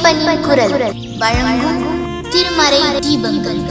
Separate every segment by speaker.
Speaker 1: ஐயப்பனின் குரல் வழங்கும் திருமறை தீபங்கள்.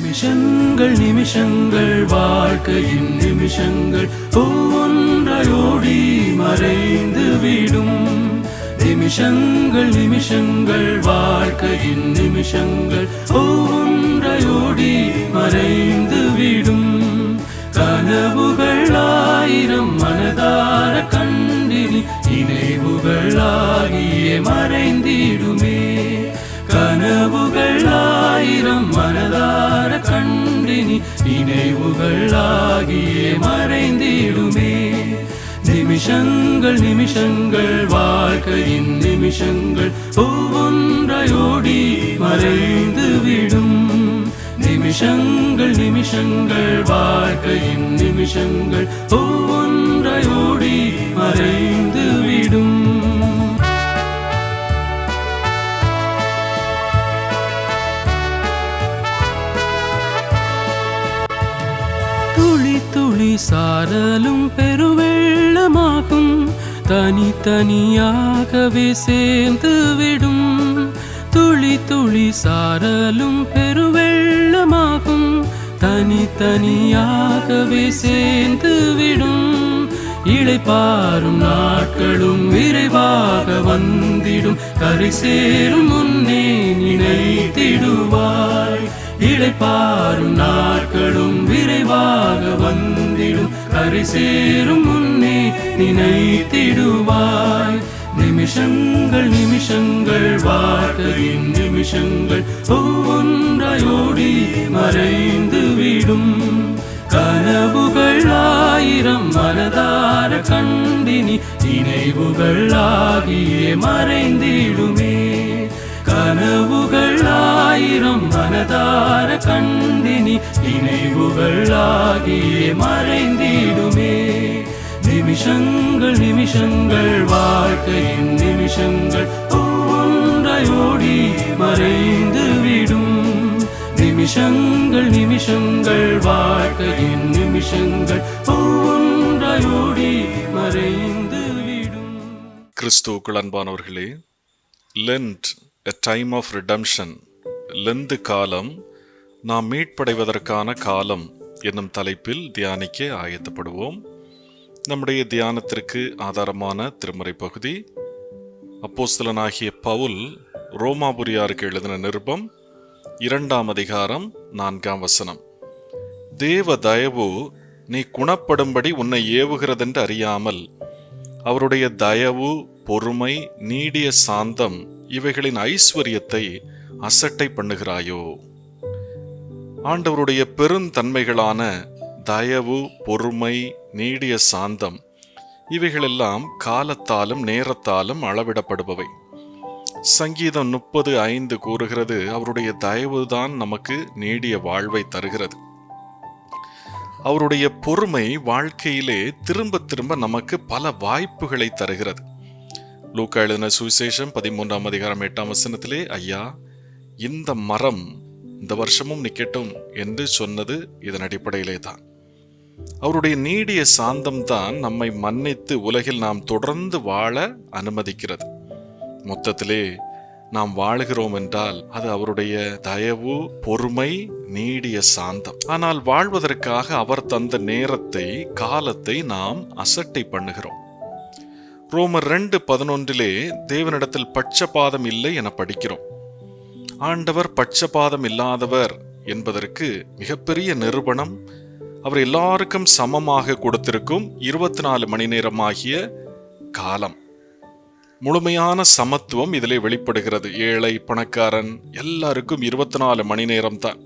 Speaker 2: நிமிஷங்கள் நிமிஷங்கள் வாழ்க்கையின் நிமிஷங்கள் ஒவ்வொன்றையோடி மறைந்து விடும். நிமிஷங்கள் நிமிஷங்கள் வாழ்க்கையின் நிமிஷங்கள் ஒவ்வொன்றையோடி மறைந்து விடும். கனவுகள் ஆயிரம் மனதார கண்டினி நினைவுகள் ஆகியே மறைந்திடுமே. கனவுகள் ஆயிரம் மனதார கண்டினி நினைவுகள் ஆகியே மறைந்திடுமே. நிமிஷங்கள் நிமிஷங்கள் வாழ்க்கையின் நிமிஷங்கள் ஒவ்வொன்றையோடி மறைந்து விடும். நிமிஷங்கள் நிமிஷங்கள் வாழ்க்கையின் நிமிஷங்கள் ஒவ்வொன்றையோடி மறைந்து விடும். துளி துளி சாரலும் பெருவெள்ளமாகும், தனித்தனியாகவே சேர்ந்து விடும். துளி துளி சாரலும் பெருவெள்ளமாகும், தனித்தனியாகவே சேர்ந்து விடும். இளைப்பாறும் நாட்களும் விரைவாக வந்திடும், கரை சேரும் முன்னே நினைத்திடுவாய். இளைப்பாறும் நாட்களும் விரைவாக வந்திடும், கரை சேரும் முன்னே நினைத்திடுவாய். நிமிஷங்கள் நிமிஷங்கள் வாழ்க்கையின் நிமிஷங்கள் ஒவ்வொன்றையோடி மறைந்து விடும். கனவுகள் ஆயிரம் மனதார கண்டினி நினைவுகள் ஆகியே மறைந்திடுமே. கனவுகள் ஆயிரம் மனதார கண்டினி நினைவுகள் ஆகியே மறைந்திடுமே. நிமிஷங்கள் நிமிஷங்கள் வாழ்க்கையின் நிமிஷங்கள் ஒவ்வொன்றையோடி மறைந்து விடும். நிமிஷங்கள் நிமிஷங்கள் வாழ்க்கையின் நிமிஷங்கள் ஒவ்வொன்றையோடி மறைந்து விடும்.
Speaker 3: கிறிஸ்துவுக்குள் அன்பானவர்களே, Lent a time of redemption, Lent காலம் நாம் மீட்படைவதற்கான காலம் என்னும் தலைப்பில் தியானிக்க ஆயத்தப்படுவோம். நம்முடைய தியானத்திற்கு ஆதாரமான திருமறை பகுதி அப்போஸ்தலனாகிய பவுல் ரோமாபுரியாருக்கு எழுதின நிருபம் 2ஆம் அதிகாரம் 4ஆம் வசனம். தேவ தயவு நீ குணப்படும்படி உன்னை ஏவுகிறதென்று அறியாமல் அவருடைய தயவு, பொறுமை, நீடிய சாந்தம் இவைகளின் ஐஸ்வர்யத்தை அசட்டை பண்ணுகிறாயோ. ஆண்டவருடைய பெருந்தன்மைகளான தயவு, பொறுமை, நீடிய சாந்தம் இவைகளெல்லாம் காலத்தாலும் நேரத்தாலும் அளவிடப்படுபவை. சங்கீதம் 30:5 கூறுகிறது, அவருடைய தயவுதான் நமக்கு நீடிய வாழ்வை தருகிறது. அவருடைய பொறுமை வாழ்க்கையிலே திரும்ப திரும்ப நமக்கு பல வாய்ப்புகளை தருகிறது. லூக்கா எழுதின சுவிசேஷம் 13ஆம் அதிகாரம் 8ஆம் வசனத்திலே, ஐயா இந்த மரம் இந்த வருஷமும் நிக்கட்டும் என்று சொன்னது இதன் அடிப்படையிலே தான். அவருடைய நீடிய சாந்தம் தான் நம்மை மன்னித்து உலகில் நாம் தொடர்ந்து வாழ அனுமதிக்கிறது. மொத்தத்திலே நாம் வாழுகிறோம் என்றால் அது அவருடைய தயவு, பொறுமை, நீடிய சாந்தம். ஆனால் வாழ்வதற்காக அவர் தந்த நேரத்தை, காலத்தை நாம் அசட்டை பண்ணுகிறோம். ரோமர் 2:11 தேவனிடத்தில் பட்சபாதம் இல்லை என படிக்கிறோம். ஆண்டவர் பட்சபாதம் இல்லாதவர் என்பதற்கு மிகப்பெரிய நிரூபணம் அவர் எல்லாருக்கும் சமமாக கொடுத்திருக்கும் 24 மணி நேரமாகிய காலம். முழுமையான சமத்துவம் இதிலே வெளிப்படுகிறது. ஏழை, பணக்காரன் எல்லாருக்கும் 24 மணி நேரம் தான்.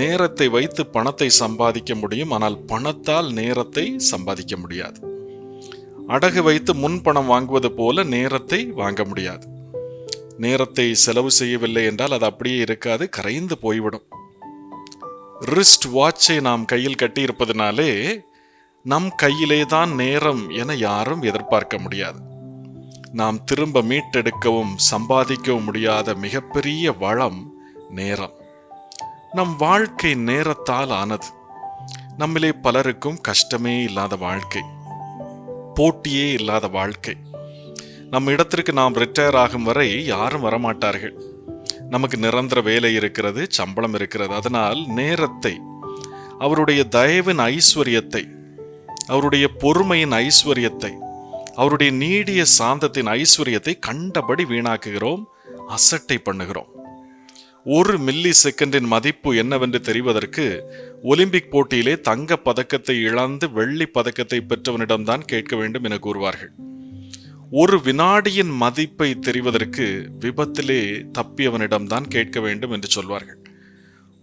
Speaker 3: நேரத்தை வைத்து பணத்தை சம்பாதிக்க முடியும், ஆனால் பணத்தால் நேரத்தை சம்பாதிக்க முடியாது. அடகு வைத்து முன்பணம் வாங்குவது போல நேரத்தை வாங்க முடியாது. நேரத்தை செலவு செய்யவில்லை என்றால் அது அப்படியே இருக்காது, கரைந்து போய்விடும். ரிஸ்ட் வாட்சை நாம் கையில் கட்டி இருப்பதனாலே நம் கையிலே தான் நேரம் என யாரும் எதிர்பார்க்க முடியாது. நாம் திரும்ப மீட்டெடுக்கவும் சம்பாதிக்கவும் முடியாத மிகப்பெரிய வளம் நேரம். நம் வாழ்க்கை நேரத்தால் ஆனது. நம்மிலே பலருக்கும் கஷ்டமே இல்லாத வாழ்க்கை, போட்டியே இல்லாத வாழ்க்கை. நம் இடத்திற்கு நாம் ரிட்டையர் ஆகும் வரை யாரும் வரமாட்டார்கள். நமக்கு நிரந்தர வேலை இருக்கிறது, சம்பளம் இருக்கிறது. அதனால் நேரத்தை, அவருடைய தயவின் ஐஸ்வர்யத்தை, அவருடைய பொறுமையின் ஐஸ்வர்யத்தை, அவருடைய நீடிய சாந்தத்தின் ஐஸ்வர்யத்தை கண்டபடி வீணாக்குகிறோம், அசட்டை பண்ணுகிறோம். 1 மில்லி செகண்டின் மதிப்பு என்னவென்று தெரிவதற்கு ஒலிம்பிக் போட்டியிலே தங்க பதக்கத்தை இழந்து வெள்ளி பதக்கத்தை பெற்றவனிடம்தான் கேட்க வேண்டும் என கூறுவார்கள். 1 வினாடியின் மதிப்பை தெரிவதற்கு விபத்திலே தப்பியவனிடம்தான் கேட்க வேண்டும் என்று சொல்வார்கள்.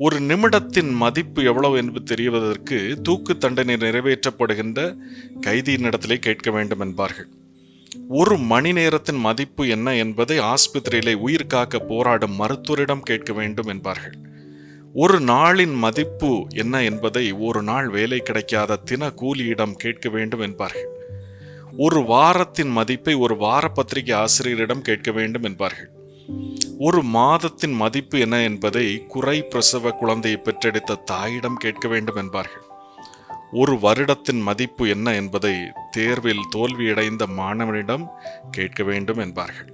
Speaker 3: 1 நிமிடத்தின் மதிப்பு எவ்வளவு என்பது தெரிவதற்கு தூக்கு தண்டனை நிறைவேற்றப்படுகின்ற கைதியினிடத்திலே கேட்க வேண்டும் என்பார்கள். 1 மணி நேரத்தின் மதிப்பு என்ன என்பதை ஆஸ்பத்திரியிலே உயிர் காக்க போராடும் மருத்துவரிடம் கேட்க வேண்டும் என்பார்கள். 1 நாளின் மதிப்பு என்ன என்பதை 1 நாள் வேலை கிடைக்காத தின கூலியிடம் கேட்க வேண்டும் என்பார்கள். 1 வாரத்தின் மதிப்பை 1 வார பத்திரிகை ஆசிரியரிடம் கேட்க வேண்டும் என்பார்கள். 1 மாதத்தின் மதிப்பு என்ன என்பதை குறை பிரசவ குழந்தையை பெற்றெடுத்த தாயிடம் கேட்க வேண்டும் என்பார்கள். 1 வருடத்தின் மதிப்பு என்ன என்பதை தேர்வில் தோல்வியடைந்த மாணவனிடம் கேட்க வேண்டும் என்பார்கள்.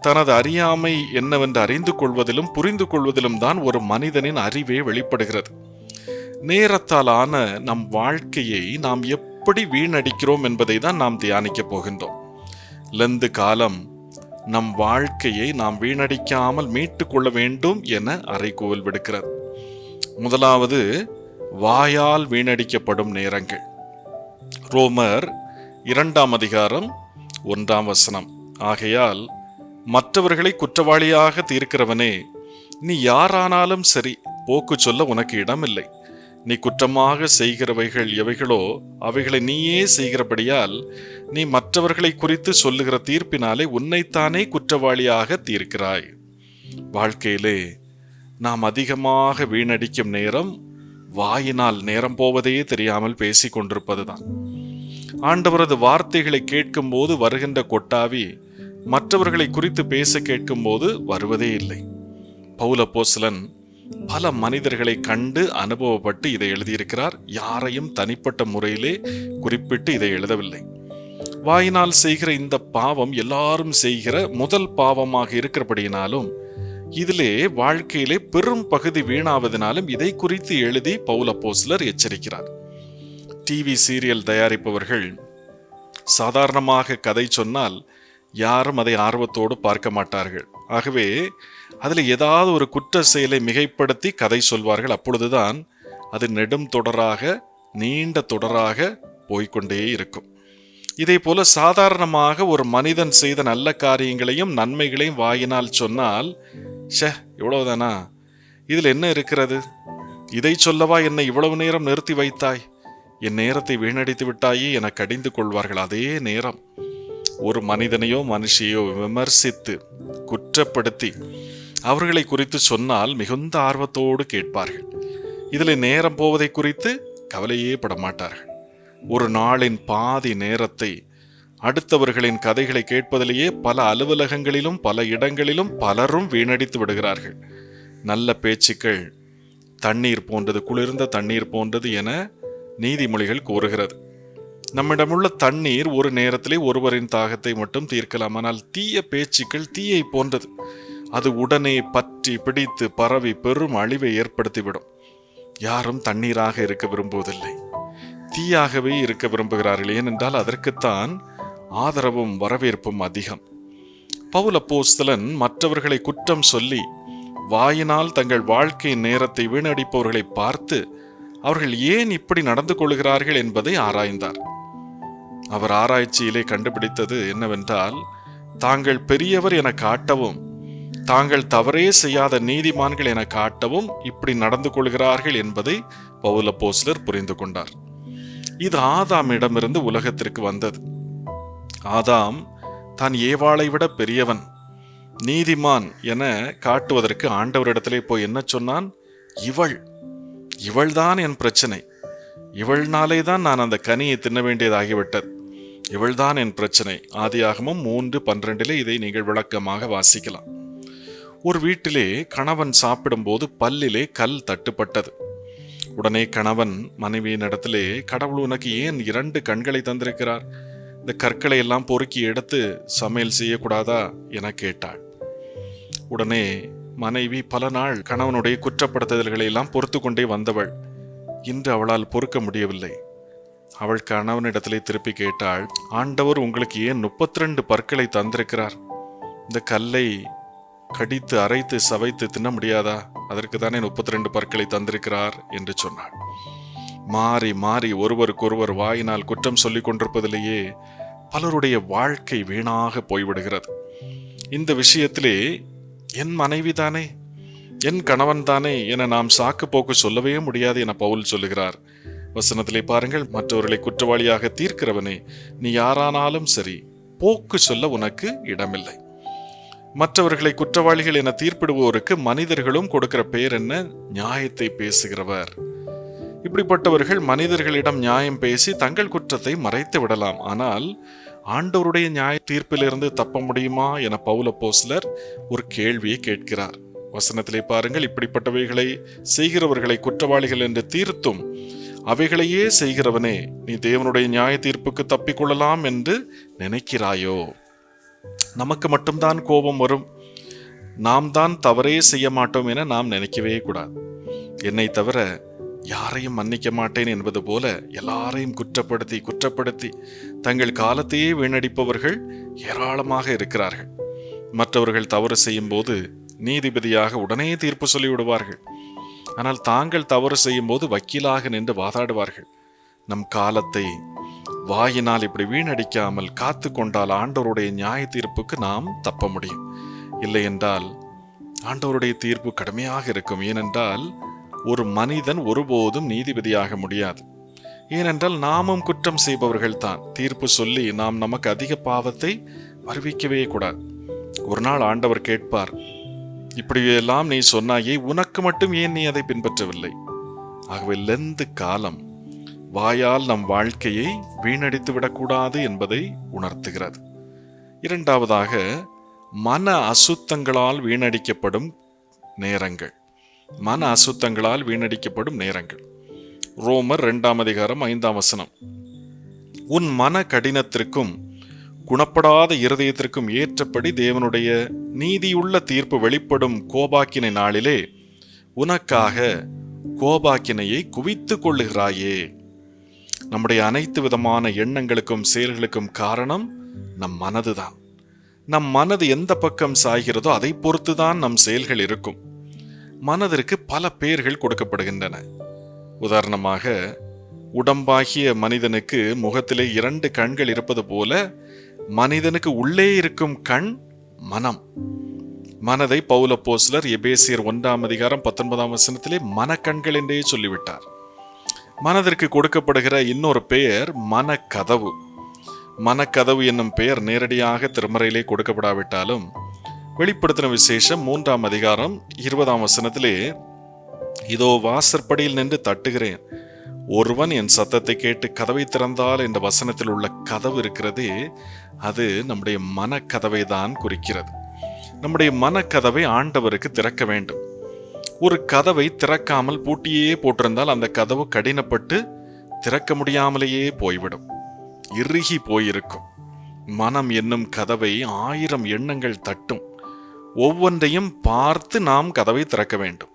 Speaker 3: தனது அறியாமை என்னவென்று அறிந்து கொள்வதிலும் புரிந்து கொள்வதிலும் தான் ஒரு மனிதனின் அறிவே வெளிப்படுகிறது. நேரத்தால் ஆன நம் வாழ்க்கையை நாம் எப்படி வீணடிக்கிறோம் என்பதை தான் நாம் தியானிக்க போகின்றோம். லெந்து காலம் நம் வாழ்க்கையை நாம் வீணடிக்காமல் மீட்டுக் கொள்ள வேண்டும் என அறைகூவல் விடுக்கிறது. முதலாவது, வாயால் வீணடிக்கப்படும் நேரங்கள். ரோமர் 2ஆம் அதிகாரம் 1ஆம் வசனம். ஆகையால் மற்றவர்களை குற்றவாளியாக தீர்க்கிறவனே, நீ யாரானாலும் சரி, போக்கு சொல்ல உனக்கு இடமில்லை. நீ குற்றமாக செய்கிறவைகள் எவைகளோ அவைகளை நீயே செய்கிறபடியால் நீ மற்றவர்களை குறித்து சொல்லுகிற தீர்ப்பினாலே உன்னைத்தானே குற்றவாளியாக தீர்க்கிறாய். வாழ்க்கையிலே நாம் அதிகமாக வீணடிக்கும் நேரம் வாயினால் நேரம் போவதே தெரியாமல் பேசிக் கொண்டிருப்பதுதான். ஆண்டவரது வார்த்தைகளை கேட்கும் போது வருகின்ற கொட்டாவி மற்றவர்களை குறித்து பேச கேட்கும் போது வருவதே இல்லை. பவுல் அப்போஸ்தலன் பல மனிதர்களை கண்டு அனுபவப்பட்டு இதை எழுதியிருக்கிறார். யாரையும் தனிப்பட்ட முறையிலே குறிப்பிட்டு இதை எழுதவில்லை. வாயினால் செய்கிற இந்த பாவம் எல்லாரும் செய்கிற முதல் பாவமாக இருக்கிறபடியினாலும் இதிலே வாழ்க்கையிலே பெரும் பகுதி வீணாவதனாலும் இதை குறித்து எழுதி பவுல் அப்போஸ்தலர் எச்சரிக்கிறார். டிவி சீரியல் தயாரிப்பவர்கள் சாதாரணமாக கதை சொன்னால் யாரும் அதை ஆர்வத்தோடு பார்க்க மாட்டார்கள். ஆகவே அதில் ஏதாவது ஒரு குற்ற செயலை மிகைப்படுத்தி கதை சொல்வார்கள். அப்பொழுதுதான் அது நெடும் தொடராக, நீண்ட தொடராக போய்கொண்டே இருக்கும். இதே போல சாதாரணமாக ஒரு மனிதன் செய்த நல்ல காரியங்களையும் நன்மைகளையும் வாயினால் சொன்னால், இவ்வளவுதானா, இதில் என்ன இருக்கிறது, இதை சொல்லவா என்னை இவ்வளவு நேரம் நிறுத்தி வைத்தாய், என் நேரத்தை வீணடித்து விட்டாயே என கடிந்து கொள்வார்கள். அதே நேரம் ஒரு மனிதனையோ மனுஷியோ விமர்சித்து குற்றப்படுத்தி அவர்களை குறித்து சொன்னால் மிகுந்த ஆர்வத்தோடு கேட்பார்கள். இதில் நேரம் போவதை குறித்து கவலையே படமாட்டார்கள். ஒரு நாளின் பாதி நேரத்தை அடுத்தவர்களின் கதைகளை கேட்பதிலேயே பல அலுவலகங்களிலும் பல இடங்களிலும் பலரும் வீணடித்து விடுகிறார்கள். நல்ல பேச்சுக்கள் தண்ணீர் போன்றது, குளிர்ந்த தண்ணீர் போன்றது என நீதிமொழிகள் கூறுகிறது. நம்மிடமுள்ள தண்ணீர் ஒரு நேரத்திலே ஒருவரின் தாகத்தை மட்டும் தீர்க்கலாம். ஆனால் தீய பேச்சுக்கள் தீயை போன்றது. அது உடனே பற்றி பிடித்து பரவி பெரும் அழிவை ஏற்படுத்திவிடும். யாரும் தண்ணீராக இருக்க விரும்புவதில்லை, தீயாகவே இருக்க விரும்புகிறார்கள். ஏனென்றால் அதற்குத்தான் ஆதரவும் வரவேற்பும் அதிகம். பவுல் அப்போஸ்தலன் மற்றவர்களை குற்றம் சொல்லி வாயினால் தங்கள் வாழ்க்கை நேரத்தை வீணடிப்பவர்களை பார்த்து அவர்கள் ஏன் இப்படி நடந்து கொள்கிறார்கள் என்பதை ஆராய்ந்தார். அவர் ஆராய்ச்சியிலே கண்டுபிடித்தது என்னவென்றால், தாங்கள் பெரியவர் என காட்டவும் தாங்கள் தவறே செய்யாத நீதிமான்கள் என காட்டவும் இப்படி நடந்து கொள்கிறார்கள் என்பதை பவுல் அப்போஸ்தலர் புரிந்து கொண்டார். இது ஆதாமிடமிருந்து உலகத்திற்கு வந்தது. ஆதாம் தான் ஏவாளை விட பெரியவன், நீதிமான் என காட்டுவதற்கு ஆண்டவரிடத்திலே போய் என்ன சொன்னான்? இவள்தான் என் பிரச்சனை, இவள்னாலே தான் நான் அந்த கனியை தின்ன வேண்டியதாகிவிட்டது. இவள்தான் என் பிரச்சனை. ஆதியாகமம் 3:12 இதை நீங்கள் விளக்கமாக வாசிக்கலாம். ஒரு வீட்டிலே கணவன் சாப்பிடும்போது பல்லிலே கல் தட்டுப்பட்டது. உடனே கணவன் மனைவியின் இடத்திலே, கடவுள் உனக்கு ஏன் 2 கண்களை தந்திருக்கிறார்? இந்த கற்களை எல்லாம் பொறுக்கி எடுத்து சமையல் செய்யக்கூடாதா என கேட்டாள். உடனே மனைவி பல நாள் கணவனுடைய குற்றப்படுத்துதல்களை எல்லாம் பொறுத்து கொண்டே வந்தவள். இன்று அவளால் பொறுக்க முடியவில்லை. அவள் கணவனிடத்திலே திருப்பி கேட்டாள், ஆண்டவர் உங்களுக்கு ஏன் 32 பற்களை தந்திருக்கிறார்? இந்த கல்லை கடித்து அரைத்து சவைத்து தின்ன முடியாதா? அதற்கு தானே 32 பற்களை தந்திருக்கிறார் என்று சொன்னாள். மாறி மாறி ஒருவருக்கொருவர் வாயினால் குற்றம் சொல்லிக் கொண்டிருப்பதிலேயே பலருடைய வாழ்க்கை வீணாக போய்விடுகிறது. இந்த விஷயத்திலே என் மனைவி தானே, என் கணவன் தானே என நாம் சாக்கு போக்கு சொல்லவே முடியாது என பவுல் சொல்லுகிறார். வசனத்திலே பாருங்கள், மற்றவர்களை குற்றவாளியாக தீர்க்கிறவனே, நீ யாரானாலும் சரி, போக்கு சொல்ல உனக்கு இடமில்லை. மற்றவர்களை குற்றவாளிகள் என தீர்ப்பிடுவோருக்கு மனிதர்களும் கொடுக்கிற பெயர் என்ன? நியாயத்தை பேசுகிறவர். இப்படிப்பட்டவர்கள் மனிதர்களிடம் நியாயம் பேசி தங்கள் குற்றத்தை மறைத்து விடலாம். ஆனால் ஆண்டவருடைய நியாய தீர்ப்பிலிருந்து தப்ப முடியுமா என பவுல் அப்போஸ்தலர் ஒரு கேள்வியை கேட்கிறார். வசனத்திலே பாருங்கள், இப்படிப்பட்டவைகளை செய்கிறவர்களை குற்றவாளிகள் என்று தீர்த்தும் அவைகளையே செய்கிறவனே, நீ தேவனுடைய நியாய தீர்ப்புக்கு தப்பிக்கொள்ளலாம் என்று நினைக்கிறாயோ? நமக்கு மட்டும்தான் கோபம் வரும், நாம் தான் தவறே செய்ய மாட்டோம் என நாம் நினைக்கவே கூடாது. என்னை தவிர யாரையும் மன்னிக்க மாட்டேன் என்பது போல எல்லாரையும் குற்றப்படுத்தி தங்கள் காலத்தையே வீணடிப்பவர்கள் ஏராளமாக இருக்கிறார்கள். மற்றவர்கள் தவறு செய்யும் போது நீதிபதியாக உடனே தீர்ப்பு சொல்லிவிடுவார்கள். ஆனால் தாங்கள் தவறு செய்யும் போது வக்கீலாக நின்று வாதாடுவார்கள். நம் காலத்தை வாயினால் இப்படி வீணடிக்காமல் காத்து கொண்டால் ஆண்டவருடைய நியாய தீர்ப்புக்கு நாம் தப்ப முடியும். இல்லை என்றால் ஆண்டவருடைய தீர்ப்பு கடுமையாக இருக்கும். ஏனென்றால் ஒரு மனிதன் ஒருபோதும் நீதிபதியாக முடியாது. ஏனென்றால் நாமும் குற்றம் செய்பவர்கள் தான். தீர்ப்பு சொல்லி நாம் நமக்கு அதிக பாவத்தை வருவிக்கவே கூடாது. ஒரு நாள் ஆண்டவர் கேட்பார், இப்படியெல்லாம் நீ சொன்னாயே, உனக்கு மட்டும் ஏன் நீ அதை பின்பற்றவில்லை? ஆகவே லெந்து காலம் வாயால் நம் வாழ்க்கையை வீணடித்து விடக்கூடாது என்பதை உணர்த்துகிறது. இரண்டாவதாக, மன அசுத்தங்களால் வீணடிக்கப்படும் நேரங்கள். மன அசுத்தங்களால் வீணடிக்கப்படும் நேரங்கள். ரோமர் 2:5 உன் மன கடினத்திற்கும் குணப்படாத இருதயத்திற்கும் ஏற்றபடி தேவனுடைய நீதியுள்ள தீர்ப்பு வெளிப்படும் கோபாக்கினை நாளிலே உனக்காக கோபாக்கினையை குவித்து கொள்ளுகிறாயே. நம்முடைய அனைத்து விதமான எண்ணங்களுக்கும் செயல்களுக்கும் காரணம் நம் மனதுதான். நம் மனது எந்த பக்கம் சாய்கிறதோ அதை பொறுத்துதான் நம் செயல்கள் இருக்கும். மனதிற்கு பல பெயர்கள் கொடுக்கப்படுகின்றன. உதாரணமாக, உடம்பாகிய மனிதனுக்கு முகத்திலே 2 கண்கள் இருப்பது போல மனிதனுக்கு உள்ளே இருக்கும் கண் மனம். மனதை பவுல் அப்போஸ்தலர் எபேசியர் 1:19 மனக்கண்கள் என்றே சொல்லிவிட்டார். மனதிற்கு கொடுக்கப்படுகிற இன்னொரு பெயர் மனக்கதவு. மனக்கதவு என்னும் பெயர் நேரடியாக திருமறையிலே கொடுக்கப்படாவிட்டாலும் வெளிப்படுத்தின விசேஷம் 3:20 இதோ வாசற்படியில் நின்று தட்டுகிறேன், ஒருவன் என் சத்தத்தை கேட்டு கதவை திறந்தால் என்ற வசனத்தில் உள்ள கதவு இருக்கிறதே, அது நம்முடைய மனக்கதவை தான் குறிக்கிறது. நம்முடைய மனக்கதவை ஆண்டவருக்கு திறக்க வேண்டும். ஒரு கதவை திறக்காமல் பூட்டியே போட்டிருந்தால் அந்த கதவு கடினப்பட்டு திறக்க முடியாமலேயே போய்விடும், இறுகி போயிருக்கும். மனம் என்னும் கதவை 1000 எண்ணங்கள் தட்டும். ஒவ்வொன்றையும் பார்த்து நாம் கதவை திறக்க வேண்டும்.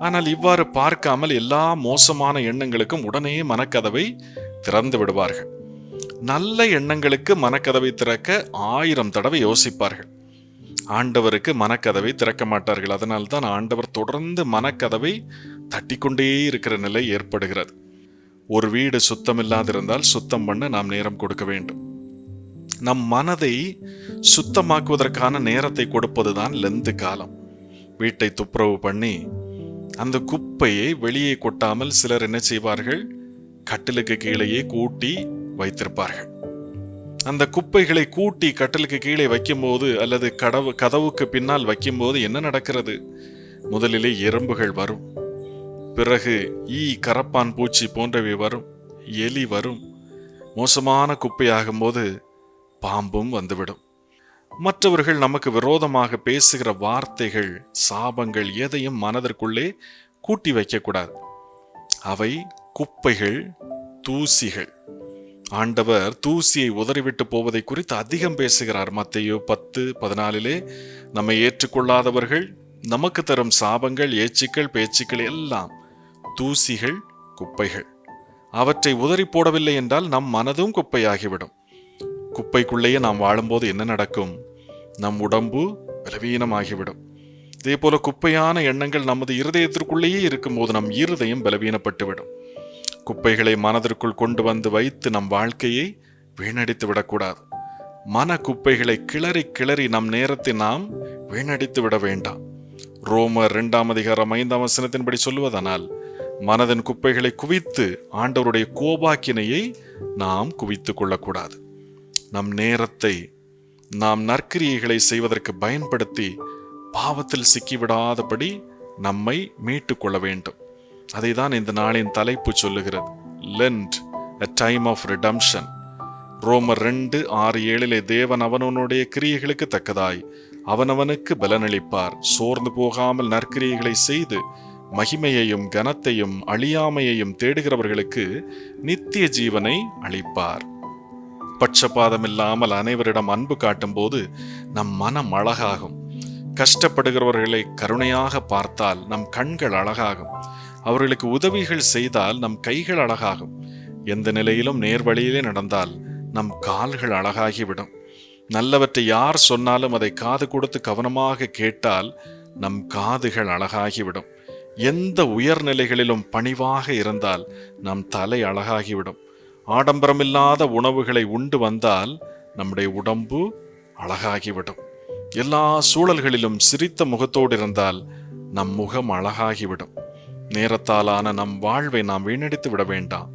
Speaker 3: ஆனால் இவ்வாறு பார்க்காமல் எல்லா மோசமான எண்ணங்களுக்கும் உடனே மனக்கதவை திறந்து விடுவார்கள். நல்ல எண்ணங்களுக்கு மனக்கதவை திறக்க 1000 தடவை யோசிப்பார்கள். ஆண்டவருக்கு மனக்கதவை திறக்க மாட்டார்கள். அதனால்தான் ஆண்டவர் தொடர்ந்து மனக்கதவை தட்டிக்கொண்டே இருக்கிற நிலை ஏற்படுகிறது. ஒரு வீடு சுத்தமில்லாதிருந்தால் சுத்தம் பண்ண நாம் நேரம் கொடுக்க வேண்டும். நம் மனதை சுத்தமாக்குவதற்கான நேரத்தை கொடுப்பதுதான் லெந்து காலம். வீட்டை துப்புரவு பண்ணி அந்த குப்பையை வெளியே கொட்டாமல் சிலர் என்ன செய்வார்கள், கட்டிலுக்கு கீழேயே கூட்டி வைத்திருப்பார்கள். அந்த குப்பைகளை கூட்டி கட்டிலுக்கு கீழே வைக்கும்போது அல்லது கதவுக்கு பின்னால் வைக்கும்போது என்ன நடக்கிறது? முதலிலே எறும்புகள் வரும், பிறகு ஈ, கரப்பான் பூச்சி போன்றவை வரும், எலி வரும். மோசமான குப்பையாகும் போது பாம்பும் வந்துவிடும். மற்றவர்கள் நமக்கு விரோதமாக பேசுகிற வார்த்தைகள், சாபங்கள் எதையும் மனதிற்குள்ளே கூட்டி வைக்கக்கூடாது. அவை குப்பைகள், தூசிகள். ஆண்டவர் தூசியை உதறிவிட்டு போவதை குறித்து அதிகம் பேசுகிறார். மத்தேயு 10:14 நம்மை ஏற்றுக்கொள்ளாதவர்கள் நமக்கு தரும் சாபங்கள், ஏச்சுக்கள், பேச்சுக்கள் எல்லாம் தூசிகள், குப்பைகள். அவற்றை உதறி போடவில்லை என்றால் நம் மனதும் குப்பையாகிவிடும். குப்பைக்குள்ளேயே நாம் வாழும்போது என்ன நடக்கும்? நம் உடம்பு பலவீனமாகிவிடும். இதே போல குப்பையான எண்ணங்கள் நமது இருதயத்திற்குள்ளேயே இருக்கும்போது நம் இருதயம் பலவீனப்பட்டுவிடும். குப்பைகளை மனதிற்குள் கொண்டு வந்து வைத்து நம் வாழ்க்கையை வீணடித்து விடக்கூடாது. மன குப்பைகளை கிளறி கிளறி நம் நேரத்தை நாம் வீணடித்து விட வேண்டாம். ரோமர் 2:5 சொல்லுவதனால் மனதின் குப்பைகளை குவித்து ஆண்டவருடைய கோபாக்கினையை நாம் குவித்து கொள்ளக்கூடாது. நம் நேரத்தை நாம் நற்கிரியைகளை செய்வதற்கு பயன்படுத்தி பாவத்தில் சிக்கிவிடாதபடி நம்மை மீட்டு கொள்ள வேண்டும். அதை தான் இந்த நாளின் தலைப்பு சொல்லுகிறது. Lend a time of redemption. ரோமர் 2:6-7 தேவன் அவனவனுடைய கிரியைகளுக்கு தக்கதாய் அவனவனுக்கு பலனளிப்பார். சோர்ந்து போகாமல் நற்கிரியைகளை செய்து மகிமையையும் கனத்தையும் அழியாமையையும் தேடுகிறவர்களுக்கு நித்திய ஜீவனை அளிப்பார். பட்சபாதம் இல்லாமல் அனைவரிடம் அன்பு காட்டும் போது நம் மனம் அழகாகும். கஷ்டப்படுகிறவர்களை கருணையாக பார்த்தால் நம் கண்கள் அழகாகும். அவர்களுக்கு உதவிகள் செய்தால் நம் கைகள் அழகாகும். எந்த நிலையிலும் நேர்வழியிலே நடந்தால் நம் கால்கள் அழகாகிவிடும். நல்லவற்றை யார் சொன்னாலும் அதை காது கொடுத்து கவனமாக கேட்டால் நம் காதுகள் அழகாகிவிடும். எந்த உயர்நிலைகளிலும் பணிவாக இருந்தால் நம் தலை அழகாகிவிடும். ஆடம்பரமில்லாத உணவுகளை உண்டு வந்தால் நம்முடைய உடம்பு அழகாகிவிடும். எல்லா சூழல்களிலும் சிரித்த முகத்தோடு இருந்தால் நம் முகம் அழகாகிவிடும். நேரத்தாலான நம் வாழ்வை நாம் வீணடித்து விட வேண்டாம்.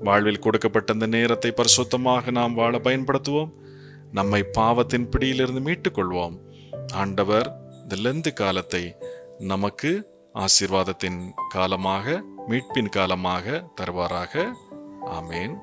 Speaker 3: வாழ்வில் கொடுக்கப்பட்ட இந்த நேரத்தை பரிசுத்தமாக நாம் வாழ பயன்படுத்துவோம். நம்மை பாவத்தின் பிடியிலிருந்து மீட்டுக் கொள்வோம். ஆண்டவர் இந்த லெந்து காலத்தை நமக்கு ஆசீர்வாதத்தின் காலமாக, மீட்பின் காலமாக தருவாராக. ஆமேன்.